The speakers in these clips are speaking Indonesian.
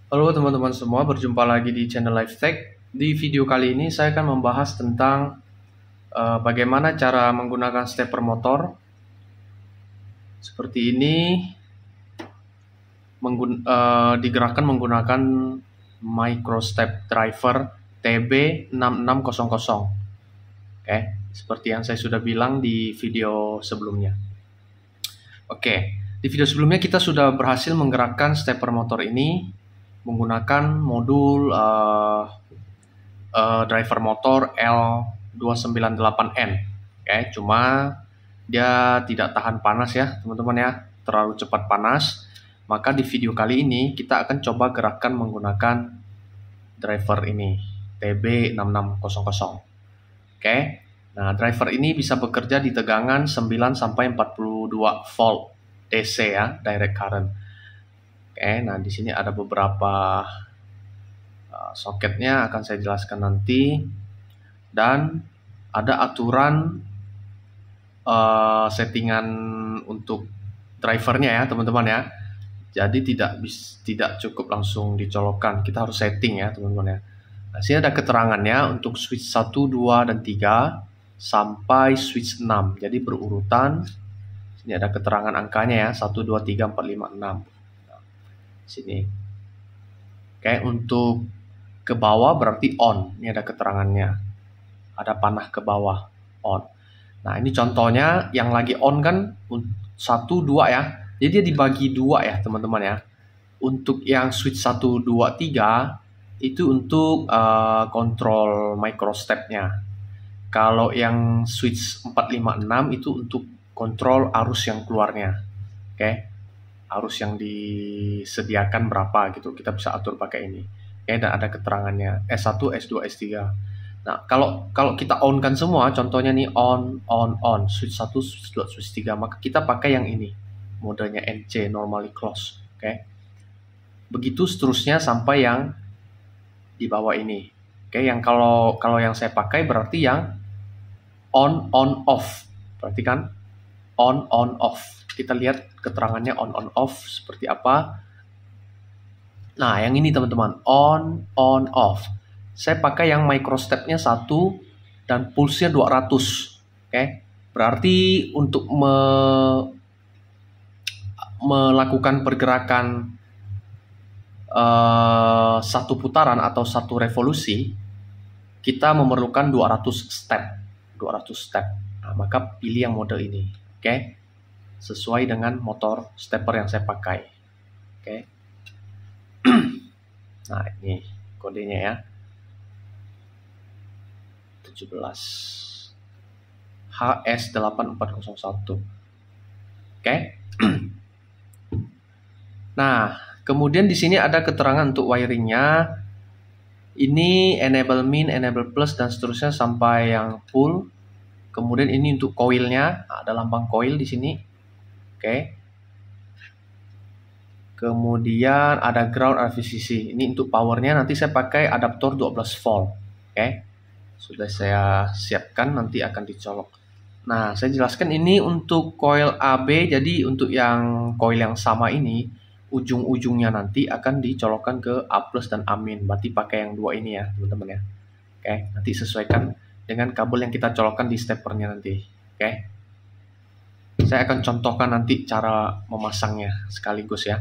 Halo teman-teman semua, berjumpa lagi di channel LifeTech. Di video kali ini saya akan membahas tentang bagaimana cara menggunakan stepper motor. Seperti ini, digerakkan menggunakan micro step driver TB6600. Oke, seperti yang saya sudah bilang di video sebelumnya. Oke, di video sebelumnya kita sudah berhasil menggerakkan stepper motor ini menggunakan modul driver motor L298N. Oke, cuma dia tidak tahan panas ya teman-teman ya, terlalu cepat panas. Maka di video kali ini kita akan coba gerakan menggunakan driver ini TB6600. Oke, nah driver ini bisa bekerja di tegangan 9 sampai 42 volt DC ya, direct current. Oke, nah di sini ada beberapa soketnya akan saya jelaskan nanti, dan ada aturan settingan untuk drivernya ya teman-teman ya. Jadi tidak cukup langsung dicolokkan, kita harus setting ya teman-teman ya. Nah, sini ada keterangannya untuk switch 1, 2, dan 3 sampai switch 6. Jadi berurutan. Sini ada keterangan angkanya ya, 1, 2, 3, 4, 5, 6. Nah, sini. Oke, untuk ke bawah berarti on. Ini ada keterangannya. Ada panah ke bawah, on. Nah, ini contohnya yang lagi on kan 1, 2 ya. Jadi dia dibagi 2 ya, teman-teman ya. Untuk yang switch 1, 2, 3 itu untuk kontrol micro step-nya. Kalau yang switch 4, 5, 6 itu untuk kontrol arus yang keluarnya. Oke. Arus yang disediakan berapa gitu. Kita bisa atur pakai ini. Oke, dan ada keterangannya S1, S2, S3. Nah, kalau kita on kan semua, contohnya nih on, switch 1, switch 2, switch 3, maka kita pakai yang ini. Modenya NC, normally close. Oke. Begitu seterusnya sampai yang di bawah ini. Oke, yang kalau yang saya pakai berarti yang on off. Berarti kan on off. Kita lihat keterangannya on off seperti apa. Nah, yang ini teman-teman, on off. Saya pakai yang micro step-nya 1 dan pulse-nya 200. Oke. Berarti untuk melakukan pergerakan satu putaran atau satu revolusi, kita memerlukan 200 step. Nah, maka pilih yang model ini. Oke. Sesuai dengan motor stepper yang saya pakai. Oke. Nah, ini kodenya ya. 17 HS8401. Oke. Nah, kemudian di sini ada keterangan untuk wiringnya. Ini enable min, enable plus, dan seterusnya sampai yang full. Kemudian ini untuk coilnya, ada lambang coil di sini. Oke. Kemudian ada ground RVCC. Ini untuk powernya, nanti saya pakai adaptor 12 volt. Oke. Sudah saya siapkan, nanti akan dicolok. Nah, saya jelaskan ini untuk coil AB. Jadi untuk yang coil yang sama ini, ujung-ujungnya nanti akan dicolokkan ke A plus dan A min. Berarti pakai yang dua ini ya teman-teman ya. Oke, nanti sesuaikan dengan kabel yang kita colokkan di steppernya nanti. Oke, saya akan contohkan nanti cara memasangnya sekaligus ya.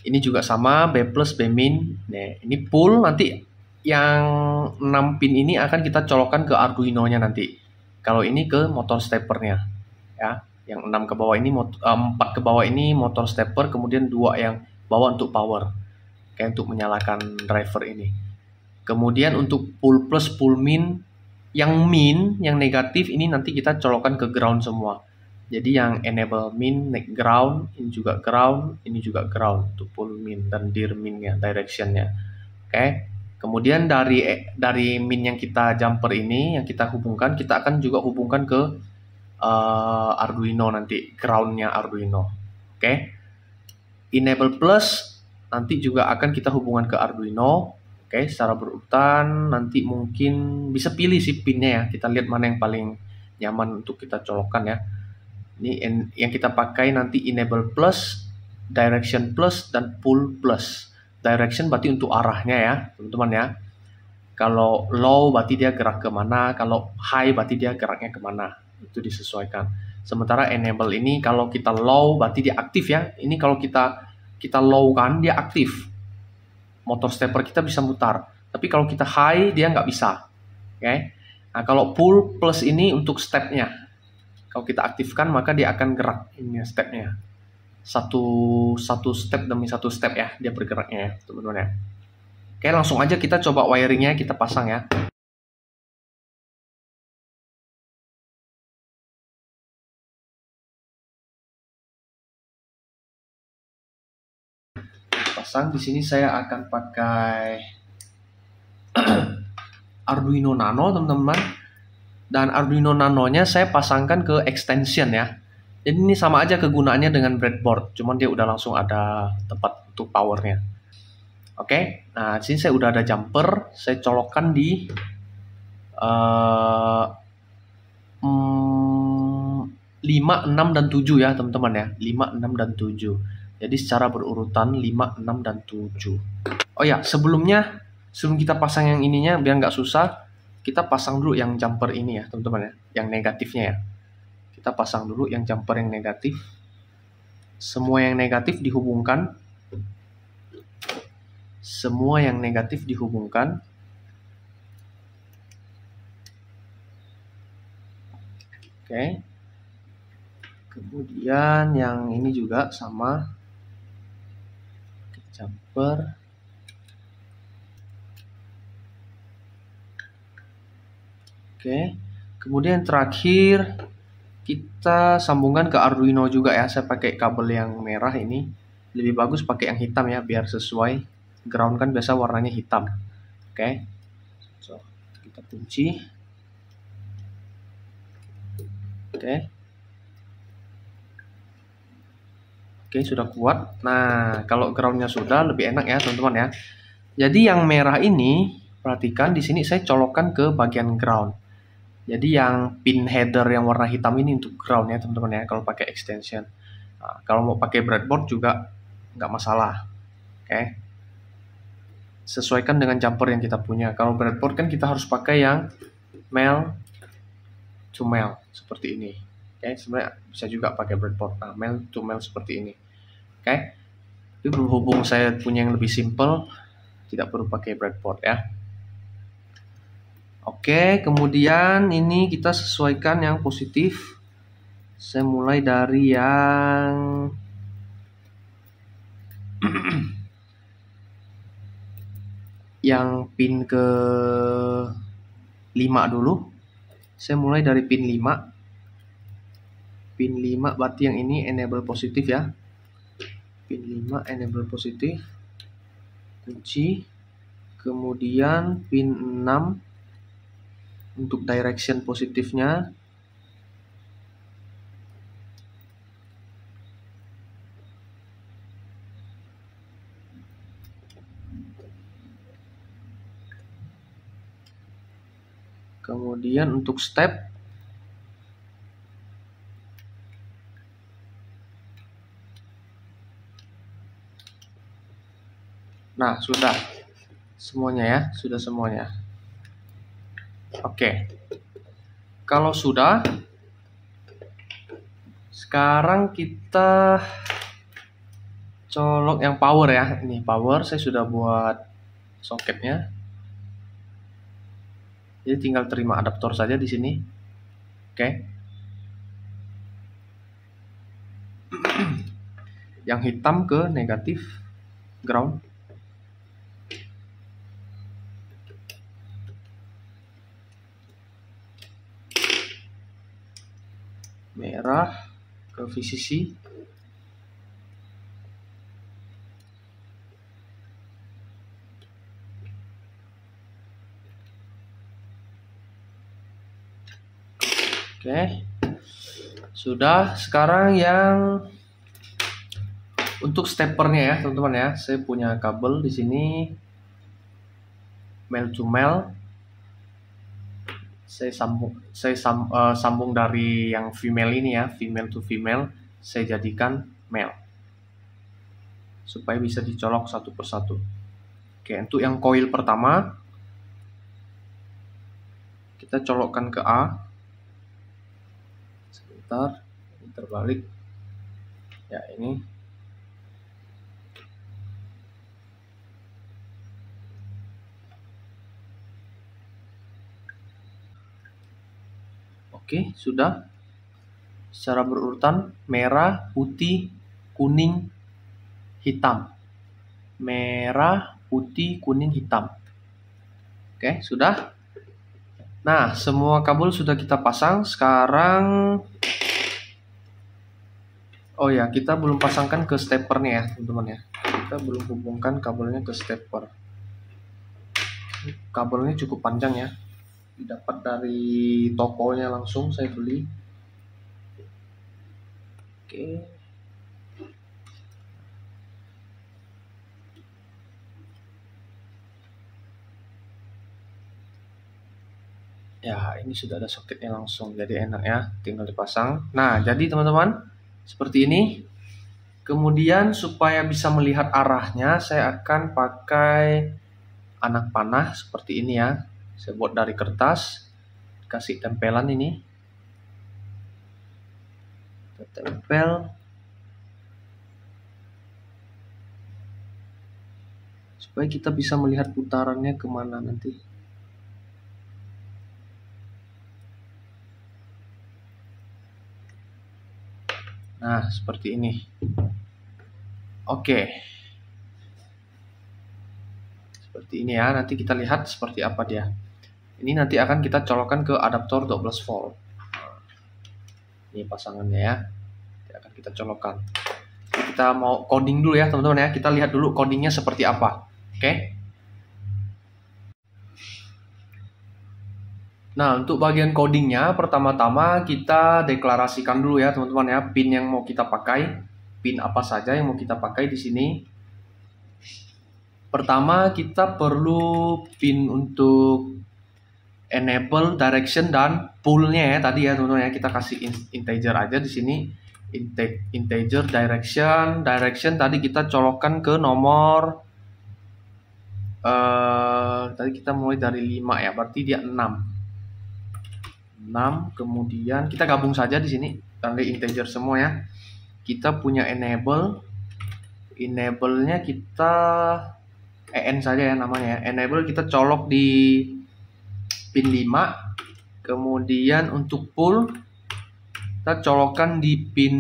Ini juga sama, B plus, B min. Nah, ini pull, nanti yang 6 pin ini akan kita colokkan ke Arduino-nya nanti. Kalau ini ke motor steppernya ya. Yang 6 ke bawah ini, 4 ke bawah ini motor stepper, kemudian 2 yang bawah untuk power. Kayak untuk menyalakan driver ini. Kemudian untuk pull plus, pull min, yang negatif ini nanti kita colokkan ke ground semua. Jadi yang enable min, ground, ini juga ground, ini juga ground untuk pull min dan dir minnya, directionnya. Oke. Kemudian dari min yang kita jumper ini, yang kita hubungkan, kita akan juga hubungkan ke Arduino nanti, groundnya Arduino. Oke. Enable plus nanti juga akan kita hubungkan ke Arduino. Oke, secara berurutan. Nanti mungkin bisa pilih sih pinnya ya. Kita lihat mana yang paling nyaman untuk kita colokkan ya. Ini yang kita pakai nanti enable plus, direction plus, dan pull plus. direction berarti untuk arahnya ya, teman-teman ya. Kalau low berarti dia gerak kemana, kalau high berarti dia geraknya kemana, itu disesuaikan. Sementara enable ini kalau kita low berarti dia aktif ya. Ini kalau kita low kan dia aktif, motor stepper kita bisa mutar. Tapi kalau kita high dia nggak bisa. Oke. Nah kalau pull plus ini untuk stepnya. Kalau kita aktifkan maka dia akan gerak ini stepnya. Satu step demi satu step ya dia bergeraknya ya teman-teman ya. Oke, langsung aja kita coba wiringnya kita pasang ya. Pasang di sini saya akan pakai Arduino Nano teman-teman. Dan Arduino Nano-nya saya pasangkan ke extension ya. Jadi ini sama aja kegunaannya dengan breadboard, cuman dia udah langsung ada tempat untuk powernya. Oke, nah di sini saya udah ada jumper, saya colokkan di 5, 6, dan 7 ya teman-teman ya. 5, 6, dan 7. Jadi secara berurutan 5, 6, dan 7. Oh ya, sebelum kita pasang yang ininya biar nggak susah, kita pasang dulu yang jumper ini ya teman-teman ya, yang negatifnya ya. Kita pasang dulu yang jumper yang negatif. Semua yang negatif dihubungkan. Semua yang negatif dihubungkan. Oke. Kemudian yang ini juga sama. Jumper. Oke. Kemudian terakhir kita sambungkan ke Arduino juga ya. Saya pakai kabel yang merah ini. Lebih bagus pakai yang hitam ya biar sesuai. Ground kan biasa warnanya hitam. Oke. So, kita kunci. Oke. Oke, sudah kuat. Nah, kalau groundnya sudah lebih enak ya teman-teman ya. Jadi yang merah ini, perhatikan di sini saya colokkan ke bagian ground. Jadi yang pin header yang warna hitam ini untuk ground ya teman-teman ya, kalau pakai extension. Nah, kalau mau pakai breadboard juga nggak masalah. Oke. Sesuaikan dengan jumper yang kita punya. Kalau breadboard kan kita harus pakai yang male to male seperti ini. Oke, sebenarnya bisa juga pakai breadboard. Nah, male to male seperti ini. Oke. Tapi berhubung saya punya yang lebih simple, tidak perlu pakai breadboard ya. Oke, kemudian ini kita sesuaikan yang positif. Saya mulai dari yang pin ke 5 dulu. Saya mulai dari pin 5. Pin 5 berarti yang ini enable positif ya. Pin 5 enable positif. Kunci. Kemudian pin 6 untuk direction positifnya. Kemudian untuk step nah, sudah semuanya ya, sudah semuanya. Oke. Kalau sudah, sekarang kita colok yang power ya. Ini power, saya sudah buat soketnya. Jadi tinggal terima adaptor saja di sini. Oke. Yang hitam ke negatif ground. Merah ke VCC. Oke. Sudah, sekarang yang untuk steppernya ya, teman-teman ya. Saya punya kabel di sini male to male. Saya sambung dari yang female ini ya, female to female, saya jadikan male. supaya bisa dicolok satu persatu. Oke, untuk yang koil pertama kita colokkan ke A. Sebentar, terbalik. Ya, ini. Oke, sudah. Secara berurutan, merah, putih, kuning, hitam. Merah, putih, kuning, hitam. Oke, sudah. Nah, semua kabel sudah kita pasang. Sekarang, oh ya, kita belum pasangkan ke steppernya ya, teman-teman ya. Kita belum hubungkan kabelnya ke stepper. Kabelnya cukup panjang ya. Didapat dari tokonya langsung, saya beli. Oke. Ya, ini sudah ada soketnya langsung, jadi enak ya, tinggal dipasang. Nah, jadi teman-teman, seperti ini. Kemudian supaya bisa melihat arahnya, saya akan pakai anak panah seperti ini ya. Saya buat dari kertas, kasih tempelan ini. Kita tempel. Supaya kita bisa melihat putarannya kemana nanti. Nah, seperti ini. Oke. Seperti ini ya, nanti kita lihat seperti apa dia. Ini nanti akan kita colokkan ke adaptor 12 volt. Ini pasangannya ya. Nanti akan kita colokkan. Kita mau coding dulu ya teman-teman ya. Kita lihat dulu codingnya seperti apa. Oke. Nah, untuk bagian codingnya, pertama-tama kita deklarasikan dulu ya teman-teman ya, pin yang mau kita pakai, pin apa saja yang mau kita pakai di sini. Pertama, kita perlu pin untuk enable, direction, dan pull-nya ya tadi ya teman-teman ya, kita kasih integer aja di sini, integer, direction tadi kita colokkan ke nomor, tadi kita mulai dari 5 ya, berarti dia 6. Kemudian kita gabung saja di sini tanda integer semua ya. Kita punya enable-nya kita en saja ya namanya ya. Enable kita colok di pin 5. Kemudian untuk pull kita colokkan di pin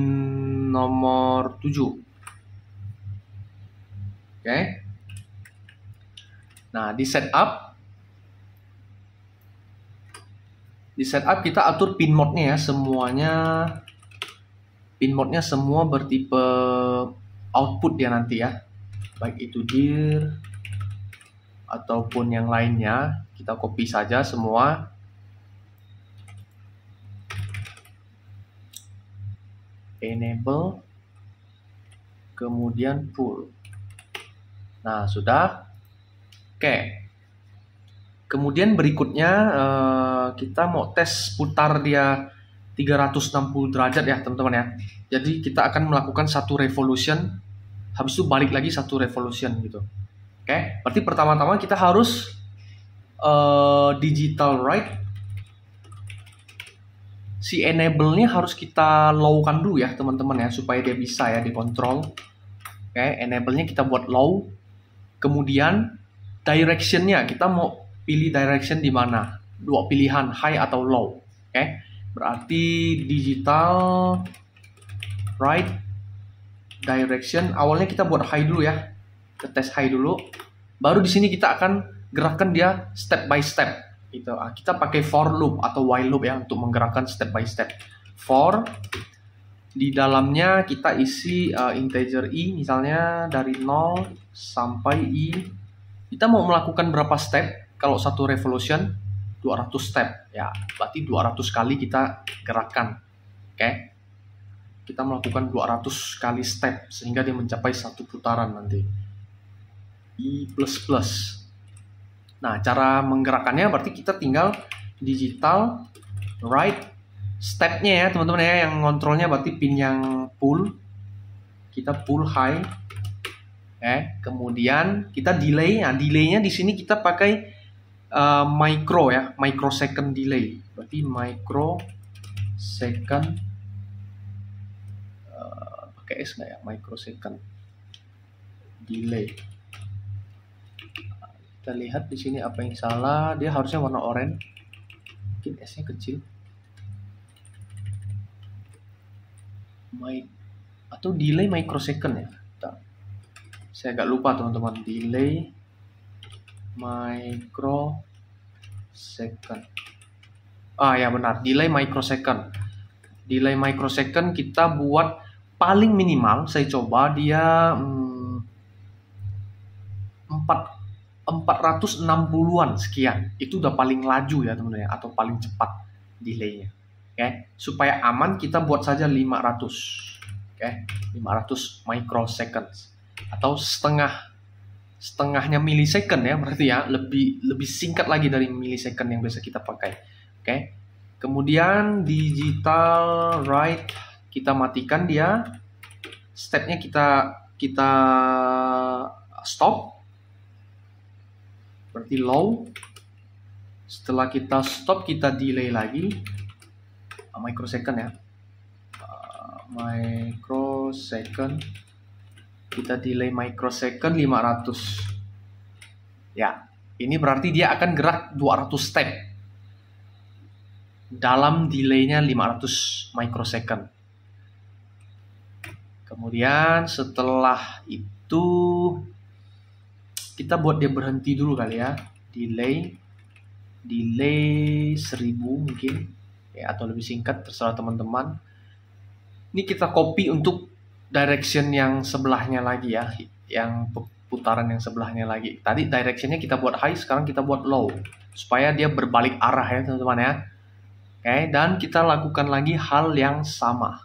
nomor 7. Oke. Nah, di setup kita atur pin mode-nya ya, semuanya pin mode-nya semua bertipe output ya nanti ya, baik itu dir ataupun yang lainnya, kita copy saja semua. Enable kemudian pull. Nah, sudah. Oke. Kemudian berikutnya kita mau tes putar dia 360 derajat ya teman-teman ya. Jadi kita akan melakukan satu revolution, habis itu balik lagi satu revolution gitu. Oke, berarti pertama-tama kita harus digital right. Si enable-nya harus kita low-kan dulu ya teman-teman ya, supaya dia bisa ya dikontrol. Oke, enable-nya kita buat low. Kemudian direction-nya kita mau pilih direction di mana? Dua pilihan, high atau low. Oke. Berarti digital right direction. Awalnya kita buat high dulu ya. Kita tes high dulu. Baru di sini kita akan gerakkan dia step by step. Gitu. Kita pakai for loop atau while loop ya untuk menggerakkan step by step. For di dalamnya kita isi integer i misalnya dari 0 sampai i. Kita mau melakukan berapa step? Kalau satu revolution 200 step ya, berarti 200 kali kita gerakkan. Oke. Kita melakukan 200 kali step sehingga dia mencapai satu putaran nanti. I++. Nah, cara menggerakkannya berarti kita tinggal digital right stepnya ya teman-teman ya, yang ngontrolnya berarti pin yang pull. Kita pull high. Kemudian kita delay. Nah, delaynya di sini kita pakai micro ya, microsecond delay. Berarti microsecond pakai S nggak ya? Microsecond delay. Kita lihat di sini apa yang salah. Dia harusnya warna oranye. Mungkin S-nya kecil. Atau delay microsecond ya. Saya agak lupa teman-teman. Delay microsecond. Ya benar, delay microsecond. Delay microsecond kita buat paling minimal. Saya coba dia 460-an sekian. Itu udah paling laju ya teman-teman ya, atau paling cepat delaynya. Supaya aman kita buat saja 500. 500 microseconds atau setengahnya millisecond ya, berarti ya lebih singkat lagi dari millisecond yang biasa kita pakai. Kemudian digital write kita matikan dia. Stepnya kita stop. Berarti low. Setelah kita stop, kita delay lagi microsecond ya. Microsecond. Kita delay microsecond 500. Ya, ini berarti dia akan gerak 200 step dalam delaynya 500 microsecond. Kemudian setelah itu kita buat dia berhenti dulu kali ya. Delay 1000 mungkin ya, atau lebih singkat terserah teman-teman. Ini kita copy untuk direction yang sebelahnya lagi ya, yang putaran yang sebelahnya lagi. Tadi directionnya kita buat high, sekarang kita buat low supaya dia berbalik arah ya teman-teman ya. Dan kita lakukan lagi hal yang sama,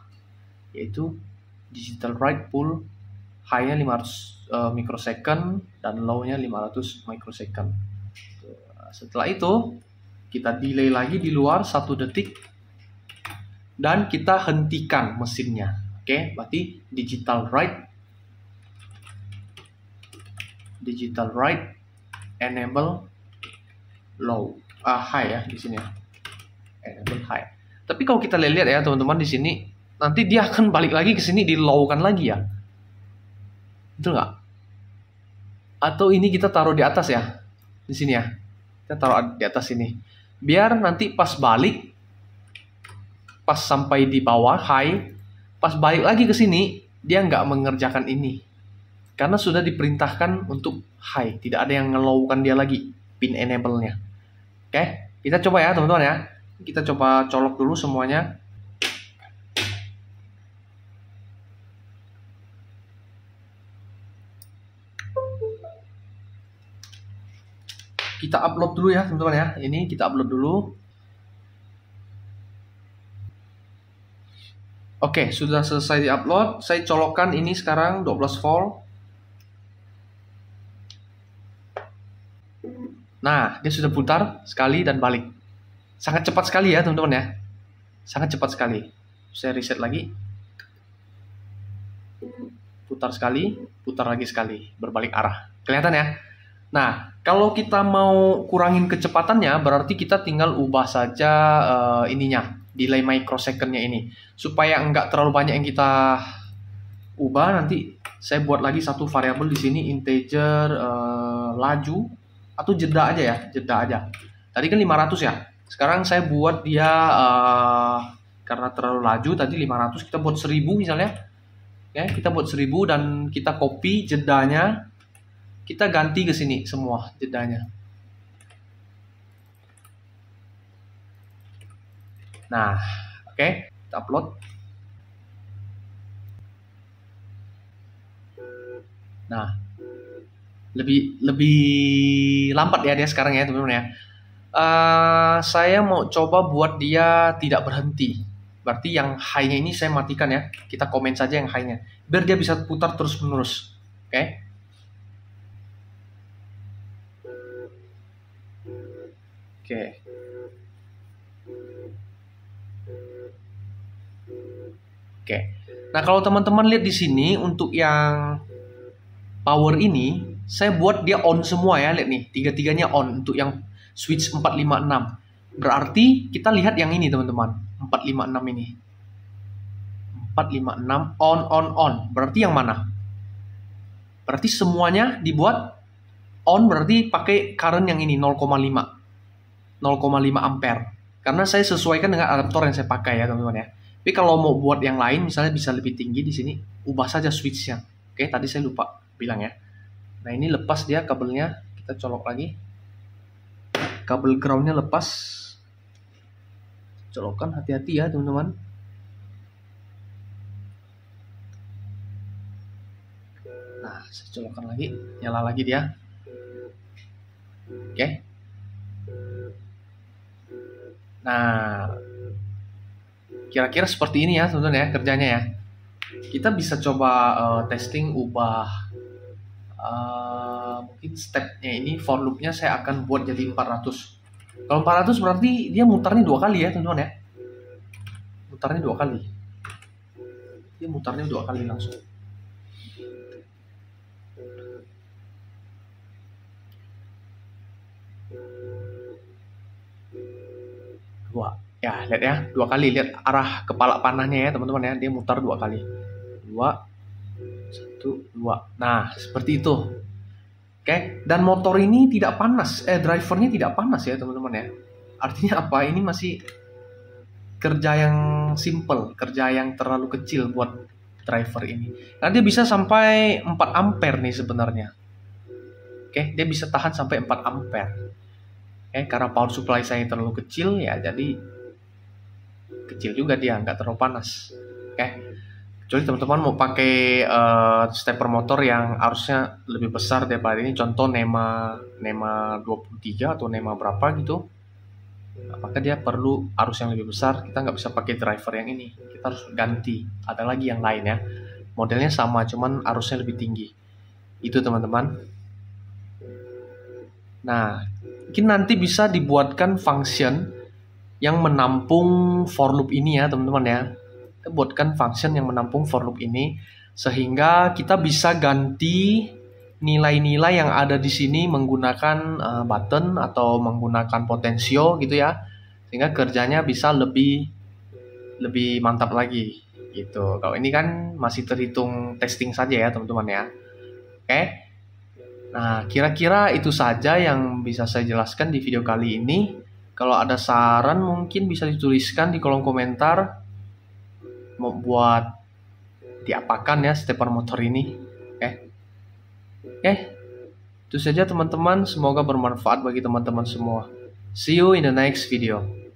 yaitu digital write pull high-nya 500 microsecond dan low-nya 500 microsecond. Setelah itu kita delay lagi di luar 1 detik dan kita hentikan mesinnya. Berarti digital write enable low high ya di sini ya. Enable high. Tapi kalau kita lihat ya teman-teman di sini, nanti dia akan balik lagi ke sini, di low kan lagi ya. Betul nggak? Atau ini kita taruh di atas ya, di sini ya. Kita taruh di atas sini. Biar nanti pas balik, pas sampai di bawah high, pas balik lagi ke sini, dia nggak mengerjakan ini. Karena sudah diperintahkan untuk high, tidak ada yang ngelow-kan dia lagi, pin enable-nya. Kita coba ya teman-teman ya. Kita coba colok dulu semuanya. Kita upload dulu ya teman-teman ya. Ini kita upload dulu. Oke, sudah selesai di-upload. Saya colokkan ini sekarang 12 volt. Nah, dia sudah putar sekali dan balik. Sangat cepat sekali ya teman-teman ya. Sangat cepat sekali. Saya reset lagi. Putar sekali, putar lagi sekali. Berbalik arah. Kelihatan ya? Nah, kalau kita mau kurangin kecepatannya, berarti kita tinggal ubah saja ininya, delay microsecond-nya ini. Supaya enggak terlalu banyak yang kita ubah, nanti saya buat lagi satu variabel di sini, integer laju atau jeda aja ya, jeda aja. Tadi kan 500 ya. Sekarang saya buat dia karena terlalu laju, tadi 500, kita buat 1000 misalnya. Kita buat 1000 dan kita copy jedanya. Kita ganti ke sini semua jedanya. Nah, kita upload. Nah, lebih lambat ya dia sekarang ya teman-teman ya. Saya mau coba buat dia tidak berhenti. Berarti yang high-nya ini saya matikan ya. Kita komen saja yang high-nya, biar dia bisa putar terus menerus. Nah, kalau teman-teman lihat di sini untuk yang power ini saya buat dia on semua ya, lihat nih, tiga-tiganya on untuk yang switch 456. Berarti kita lihat yang ini teman-teman, 456 ini. 456 on. Berarti yang mana? Berarti semuanya dibuat on, berarti pakai current yang ini 0,5 ampere. Karena saya sesuaikan dengan adaptor yang saya pakai ya teman-teman ya. Tapi kalau mau buat yang lain, misalnya bisa lebih tinggi di sini, ubah saja switch-nya. Oke, tadi saya lupa bilang ya. Nah, ini lepas dia kabelnya, kita colok lagi. Kabel ground-nya lepas. Colokkan, hati-hati ya teman-teman. Nah, saya colokkan lagi, nyala lagi dia. Oke. Nah, kira-kira seperti ini ya teman-teman ya kerjanya ya. Kita bisa coba testing ubah mungkin stepnya ini, for loopnya saya akan buat jadi 400. Kalau 400 berarti dia mutarnya 2 kali ya teman-teman ya. Mutarnya 2 kali. Dia mutarnya 2 kali langsung. Ya, lihat ya, 2 kali, lihat arah kepala panahnya ya teman-teman ya, dia mutar 2 kali. 2, 1, 2. Nah, seperti itu. Oke, dan motor ini tidak panas, drivernya tidak panas ya teman-teman ya. Artinya apa? Ini masih kerja yang simple, kerja yang terlalu kecil buat driver ini. Nah, dia bisa sampai 4 ampere nih sebenarnya. Oke, dia bisa tahan sampai 4 ampere. Karena power supply saya terlalu kecil ya, jadi kecil juga dia, nggak terlalu panas. Kecuali teman-teman mau pakai stepper motor yang arusnya lebih besar daripada ini, contoh NEMA 23 atau NEMA berapa gitu, maka dia perlu arus yang lebih besar. Kita nggak bisa pakai driver yang ini, kita harus ganti, ada lagi yang lain ya, modelnya sama cuman arusnya lebih tinggi. Itu teman-teman. Nah, mungkin nanti bisa dibuatkan function yang menampung for loop ini ya teman-teman ya. Kita buatkan function yang menampung for loop ini sehingga kita bisa ganti nilai-nilai yang ada di sini menggunakan button atau menggunakan potensio gitu ya, sehingga kerjanya bisa lebih mantap lagi gitu. Kalau ini kan masih terhitung testing saja ya teman-teman ya. Nah, kira-kira itu saja yang bisa saya jelaskan di video kali ini. Kalau ada saran mungkin bisa dituliskan di kolom komentar. Mau buat diapakan ya stepper motor ini. Itu saja teman-teman. Semoga bermanfaat bagi teman-teman semua. See you in the next video.